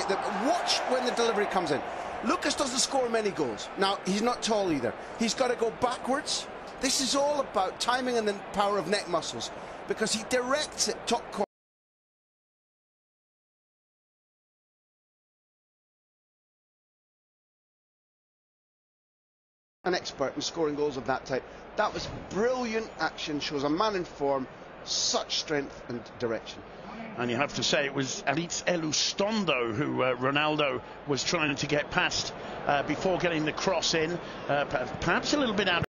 great. Watch when the delivery comes in. Lucas doesn't score many goals. Now, he's not tall either. He's got to go backwards. This is all about timing and the power of neck muscles, because he directs it top corner. An expert in scoring goals of that type. That was brilliant action, shows a man in form, such strength and direction. And you have to say it was Elizondo who Ronaldo was trying to get past before getting the cross in. Perhaps a little bit out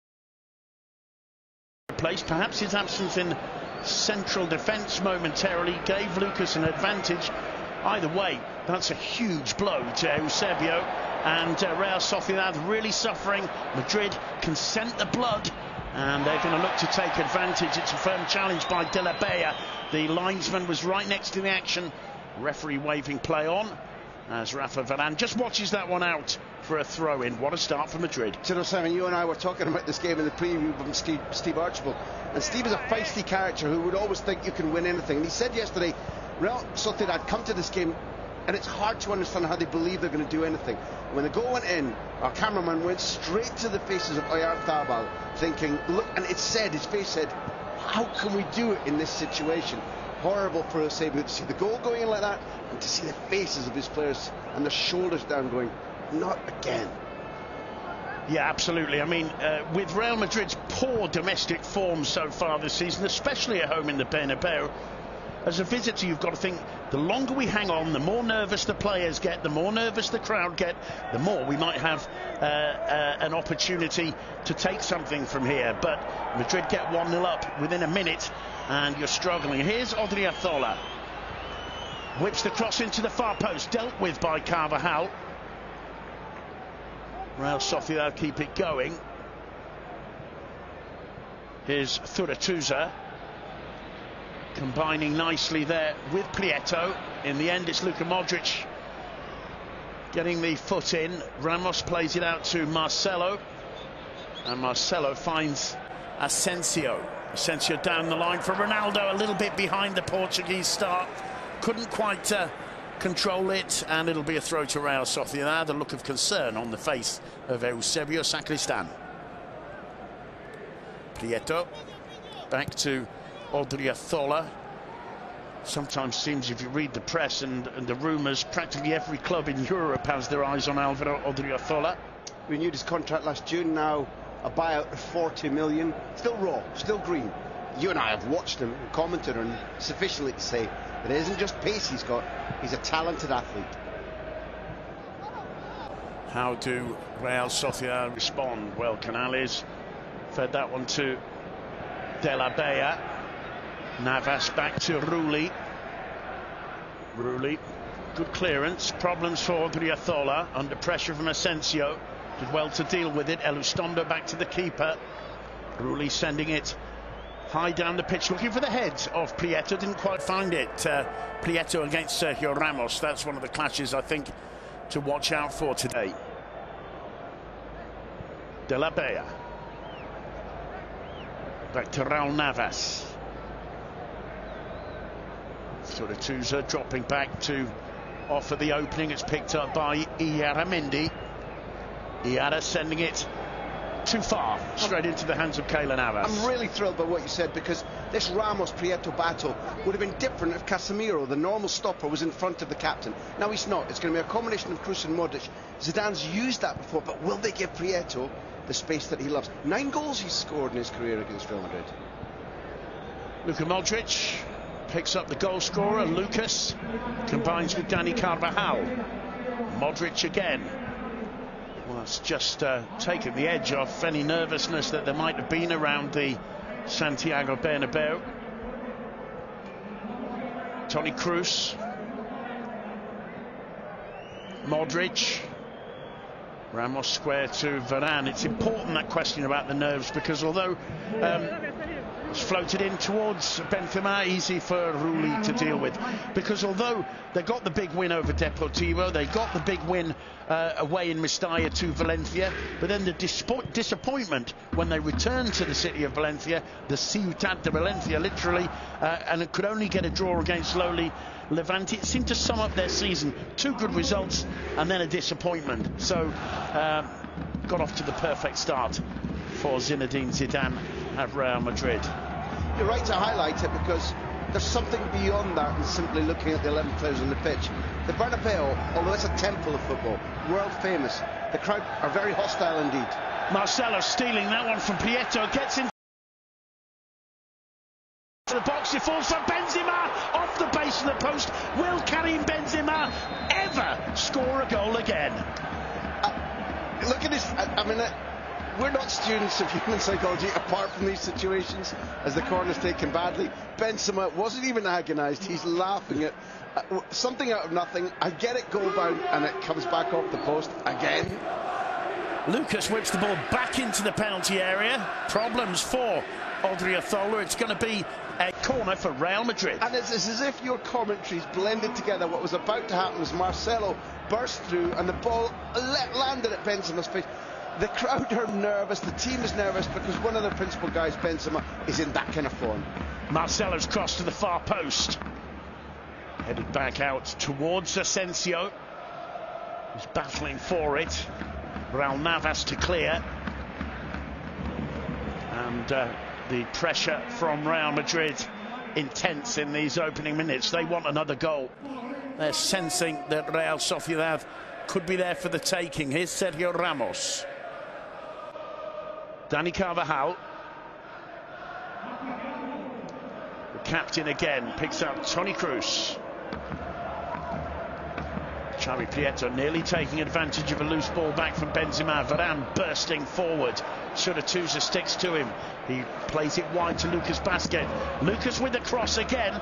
of place. Perhaps his absence in central defence momentarily gave Lucas an advantage. Either way, that's a huge blow to Eusebio, and Real Sociedad really suffering. Madrid can scent the blood, and they're going to look to take advantage. It's a firm challenge by De La Bella. The linesman was right next to the action. Referee waving play on as Rafa Varane just watches that one out for a throw-in. What a start for Madrid. You know, Simon, you and I were talking about this game in the preview from Steve Archibald, and Steve is a feisty character who would always think you can win anything. And he said yesterday, Real Sociedad come to this game and it's hard to understand how they believe they're going to do anything. When the goal went in, our cameraman went straight to the faces of Oyarzabal, thinking, look, and it said, his face said, how can we do it in this situation? Horrible for Eusebio to see the goal going in like that, and to see the faces of his players and their shoulders down going, not again. Yeah, absolutely. I mean, with Real Madrid's poor domestic form so far this season, especially at home in the Bernabeu, as a visitor, you've got to think, the longer we hang on, the more nervous the players get, the more nervous the crowd get, the more we might have an opportunity to take something from here. But Madrid get 1-0 up within a minute, and you're struggling. Here's Odriozola. Whips the cross into the far post, dealt with by Carvajal. Real Sociedad keep it going. Here's Thuratuza, combining nicely there with Prieto. In the end, it's Luka Modric getting the foot in. Ramos plays it out to Marcelo, and Marcelo finds Asensio. Asensio down the line for Ronaldo, a little bit behind the Portuguese star. Couldn't quite control it, and it'll be a throw to Real Sociedad. A look of concern on the face of Eusebio Sacristan. Prieto back to Odriozola. Sometimes seems, if you read the press and the rumours, practically every club in Europe has their eyes on Alvaro Odriozola. Renewed his contract last June, now a buyout of 40 million. Still raw, still green. You and I have watched him and commented on sufficiently to say that it isn't just pace he's got, he's a talented athlete. How do Real Sociedad respond? Well, Canales fed that one to De La Bella. Navas back to Rulli. Rulli, good clearance. Problems for Odriozola, under pressure from Asensio. Did well to deal with it. Elizondo back to the keeper. Rulli sending it high down the pitch, looking for the head of Prieto. Didn't quite find it. Prieto against Sergio Ramos. That's one of the clashes, I think, to watch out for today. De La Bella. Back to Raul Navas. Thuratuza dropping back to offer the opening. It's picked up by Iaramendi. Iara sending it too far, straight into the hands of Keylor Navas. I'm really thrilled by what you said, because this Ramos-Prieto battle would have been different if Casemiro, the normal stopper, was in front of the captain. Now he's not. It's going to be a combination of Kroos and Modric. Zidane's used that before, but will they give Prieto the space that he loves? 9 goals he's scored in his career against Real Madrid. Luka Modric picks up the goal scorer. Lucas combines with Dani Carvajal. Modric again. Well, that's just taken the edge off any nervousness that there might have been around the Santiago Bernabeu. Toni Kroos. Modric. Ramos square to Varane. It's important, that question about the nerves, because although It's floated in towards Benzema, easy for Rulli to deal with, because although they got the big win over Deportivo, they got the big win away in Mestalla to Valencia, but then the disappointment when they returned to the city of Valencia, the Ciutat de Valencia literally, and it could only get a draw against lowly Levante. It seemed to sum up their season. 2 good results and then a disappointment. So got off to the perfect start for Zinedine Zidane at Real Madrid. You're right to highlight it, because there's something beyond that than simply looking at the 11 players on the pitch. The Bernabeu, although it's a temple of football, world famous, the crowd are very hostile indeed. Marcelo stealing that one from Prieto, gets into the box, it falls for Benzema off the base of the post. Will Karim Benzema ever score a goal again? Look at this. I mean, we're not students of human psychology apart from these situations, as the corner's taken badly. Benzema wasn't even agonised. He's laughing at something out of nothing. I get it, goal bound, and it comes back off the post again. Lucas whips the ball back into the penalty area. Problems for Odriozola. It's going to be a corner for Real Madrid. And it's as if your commentaries blended together. What was about to happen was Marcelo burst through and the ball landed at Benzema's feet. The crowd are nervous, the team is nervous, because one of their principal guys, Benzema, is in that kind of form. Marcelo's cross to the far post. Headed back out towards Asensio, who's battling for it. Raul Navas to clear. And the pressure from Real Madrid intense in these opening minutes. They want another goal. They're sensing that Real Sociedad could be there for the taking. Here's Sergio Ramos. Dani Carvajal, the captain again, picks up Toni Kroos. Xavi Prieto nearly taking advantage of a loose ball back from Benzema. Varane bursting forward. Sousa sticks to him. He plays it wide to Lucas Basquet. Lucas with the cross again,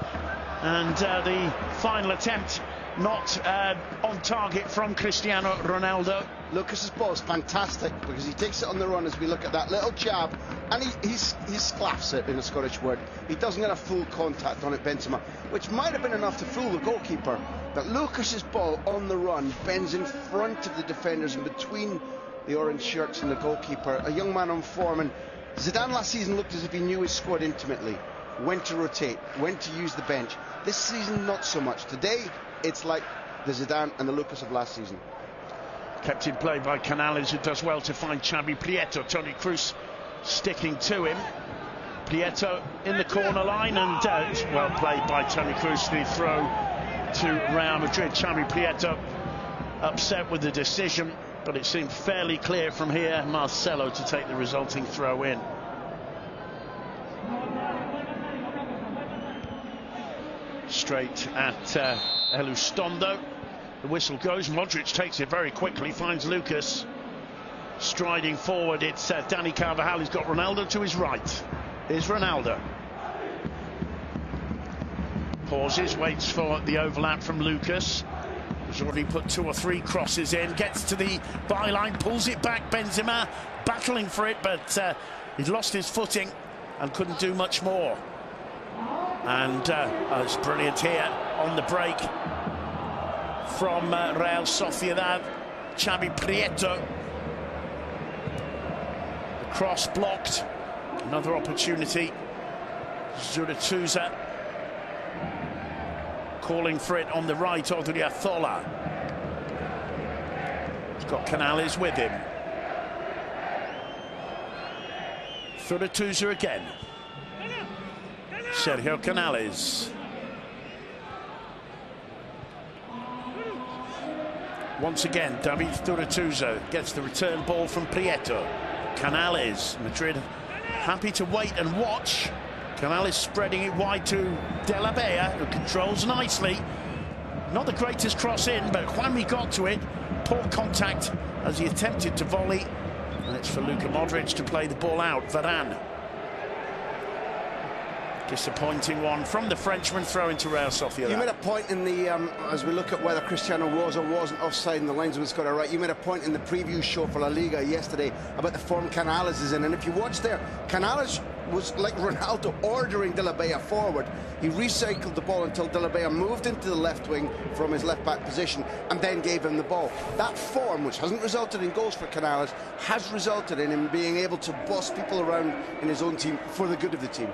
and the final attempt not on target from Cristiano Ronaldo. Lucas's ball is fantastic, because he takes it on the run as we look at that little jab, and he sclaffs it, in a Scottish word. He doesn't get a full contact on it, Benzema, which might have been enough to fool the goalkeeper. But Lucas's ball on the run bends in front of the defenders and between the orange shirts and the goalkeeper. A young man on form, and Zidane last season looked as if he knew his squad intimately, when to rotate, when to use the bench. This season, not so much. Today, it's like the Zidane and the Lucas of last season. Kept in play by Canales, who does well to find Xavi Prieto. Toni Kroos sticking to him. Prieto in the corner line, and well played by Toni Kroos. The throw to Real Madrid. Xavi Prieto upset with the decision, but it seemed fairly clear from here. Marcelo to take the resulting throw in. Straight at Elustondo. The whistle goes. Modric takes it very quickly, finds Lucas striding forward. It's Dani Carvajal. He's got Ronaldo to his right. Here's Ronaldo. Pauses, waits for the overlap from Lucas. He's already put 2 or 3 crosses in. Gets to the byline, pulls it back. Benzema battling for it, but he's lost his footing and couldn't do much more. And it's brilliant here on the break from Real Sociedad. Xavi Prieto. The cross blocked. Another opportunity. Sousa calling for it on the right. Odriozola. He's got Canales with him. Sousa again. Sergio Canales. Once again, David Sousa gets the return ball from Prieto. Canales. Madrid happy to wait and watch. Canales spreading it wide to De La Bea, who controls nicely. Not the greatest cross in, but Juanmi got to it. Poor contact as he attempted to volley. And it's for Luka Modric to play the ball out. Varane. Disappointing one from the Frenchman, throw into Real Sociedad. You made a point in the, as we look at whether Cristiano was or wasn't offside and the linesman's got it right, you made a point in the preview show for La Liga yesterday about the form Canales is in. And if you watch there, Canales was like Ronaldo ordering De La Bea forward. He recycled the ball until De La Bea moved into the left wing from his left back position and then gave him the ball. That form, which hasn't resulted in goals for Canales, has resulted in him being able to boss people around in his own team for the good of the team.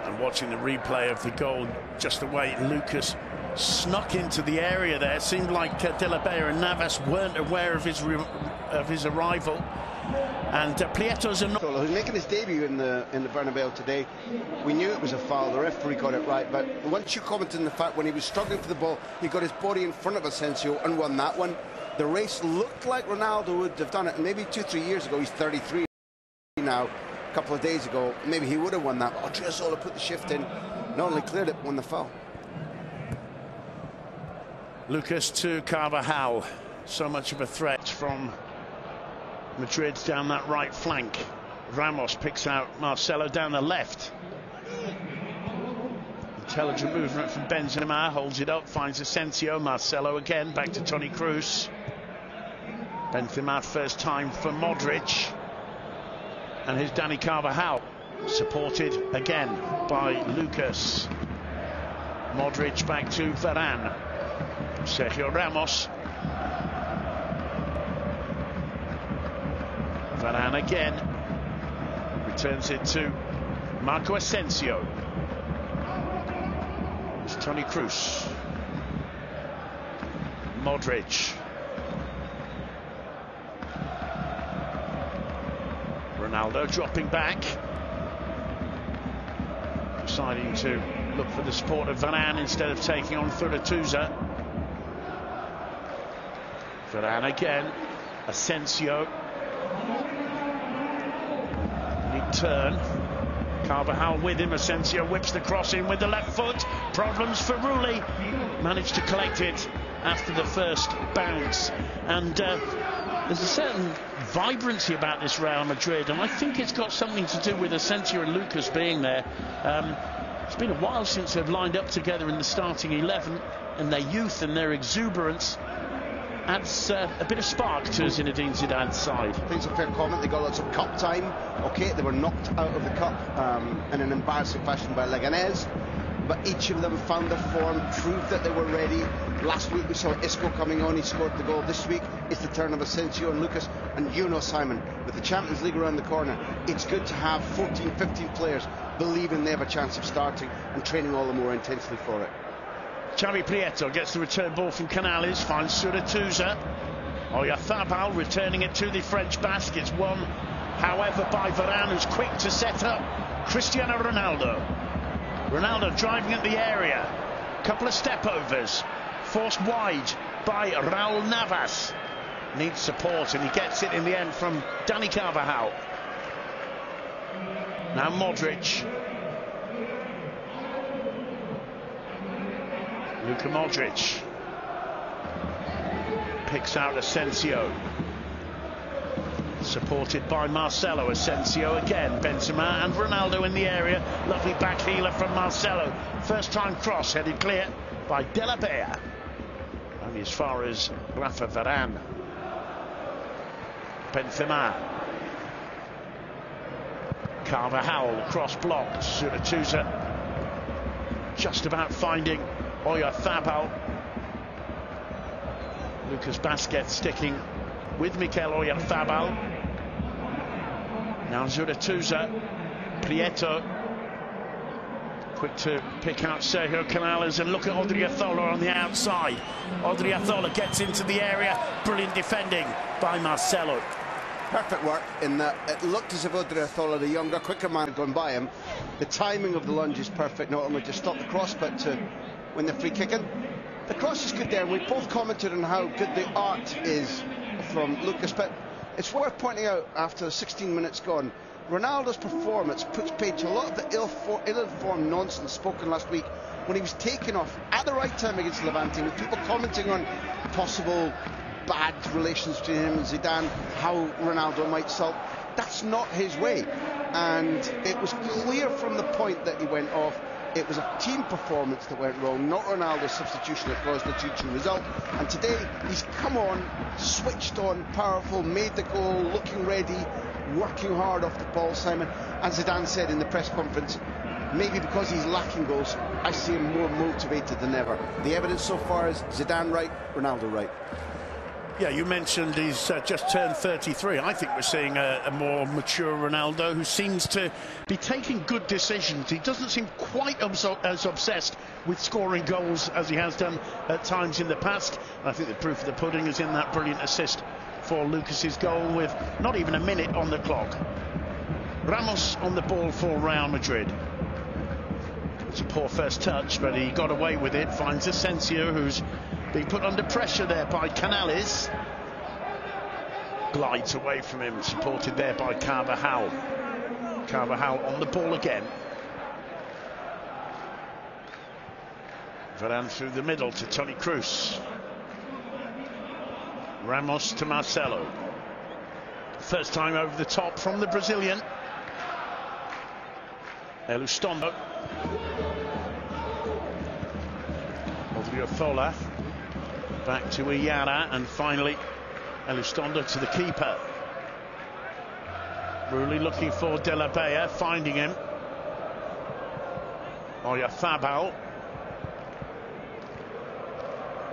And watching the replay of the goal, just the way Lucas snuck into the area there, seemed like De La Bea and Navas weren't aware of his arrival. And Prieto's who's making his debut in the Bernabeu today. We knew it was a foul. The referee got it right, but once you comment on the fact when he was struggling for the ball, he got his body in front of Asensio and won that one. The race looked like Ronaldo would have done it, and maybe 2-3 years ago. He's 33 now. A couple of days ago, maybe he would have won that. But Odriozola put the shift in, not only cleared it, won the foul. Lucas to Carvajal. So much of a threat from Madrid down that right flank. Ramos picks out Marcelo down the left. Intelligent movement from Benzema, holds it up, finds Asensio. Marcelo again, back to Toni Kroos. Benzema first time for Modric. And here's Dani Carvajal, supported again by Lucas. Modric back to Varane. Sergio Ramos. Varane again, returns it to Marco Asensio. It's Toni Kroos. Modric. Ronaldo dropping back, deciding to look for the support of Varane instead of taking on Zurutuza. Varane again, Asensio. Turn. Carvajal with him. Asensio whips the cross in with the left foot. Problems for Rulli. Managed to collect it after the first bounce. And there's a certain vibrancy about this Real Madrid, and I think it's got something to do with Asensio and Lucas being there. It's been a while since they've lined up together in the starting 11, and their youth and their exuberance adds a bit of spark to Zinedine Zidane's side. I think it's a fair comment. They got lots of cup time. Okay, they were knocked out of the cup in an embarrassing fashion by Leganés, but each of them found their form, proved that they were ready. Last week we saw Isco coming on, he scored the goal. This week it's the turn of Asensio and Lucas, and you know, Simon, with the Champions League around the corner, it's good to have 14, 15 players believing they have a chance of starting and training all the more intensely for it. Xavi Prieto gets the return ball from Canales, finds Zurutuza. Oyarzabal returning it to the French baskets. Won, however, by Varane, who's quick to set up Cristiano Ronaldo. Ronaldo driving at the area. Couple of step overs. Forced wide by Raul Navas. Needs support, and he gets it in the end from Dani Carvajal. Now Modric. Luka Modric picks out Asensio, supported by Marcelo. Asensio again, Benzema and Ronaldo in the area. Lovely back healer from Marcelo. First time cross headed clear by De La Bea, only as far as Rafa Varane. Benzema. Carvajal cross blocked. Zurutuza just about finding Oyarzabal. Lucas Basquet sticking with Mikel Oyarzabal. Now Zurutuza. Prieto quick to pick out Sergio Canales, and look at Odriozola on the outside. Odriozola gets into the area. Brilliant defending by Marcelo. Perfect work in that it looked as if Odriozola, the younger, quicker man, had gone by him. The timing of the lunge is perfect, not only to stop the cross but to win the free kick. And the cross is good there, and we both commented on how good the art is from Lucas, but it's worth pointing out, after 16 minutes gone, Ronaldo's performance puts paid to a lot of the ill-informed nonsense spoken last week when he was taken off at the right time against Levante, with people commenting on possible bad relations between him and Zidane, how Ronaldo might sulk. That's not his way, and it was clear from the point that he went off It was a team performance that went wrong, not Ronaldo's substitution that caused the 2-2 result. And today he's come on, switched on, powerful, made the goal, looking ready, working hard off the ball, Simon. And Zidane said in the press conference, maybe because he's lacking goals, I see him more motivated than ever. The evidence so far is Zidane right, Ronaldo right. Yeah, you mentioned he's just turned 33. I think we're seeing a more mature Ronaldo who seems to be taking good decisions. He doesn't seem quite as obsessed with scoring goals as he has done at times in the past. I think the proof of the pudding is in that brilliant assist for Lucas's goal with not even a minute on the clock. Ramos on the ball for Real Madrid. It's a poor first touch, but he got away with it. Finds Asensio, who's being put under pressure there by Canales. Glides away from him, supported there by Carvajal. Carvajal on the ball again. Varane through the middle to Toni Kroos. Ramos to Marcelo. First time over the top from the Brazilian. Elustondo. Odriozola. Back to Iara, and finally Elustondo to the keeper. Rulli looking for De La Bea, finding him. Oyarzabal.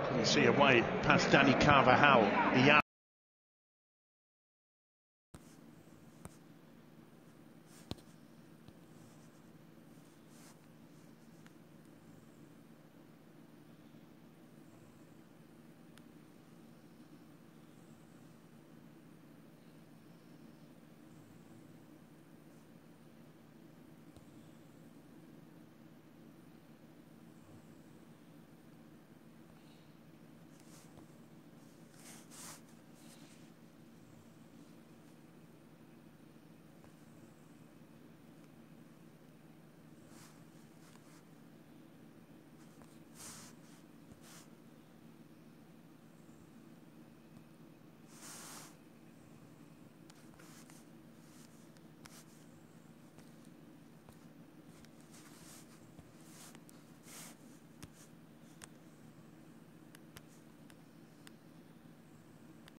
Couldn't see a way past Dani Carvajal. Iara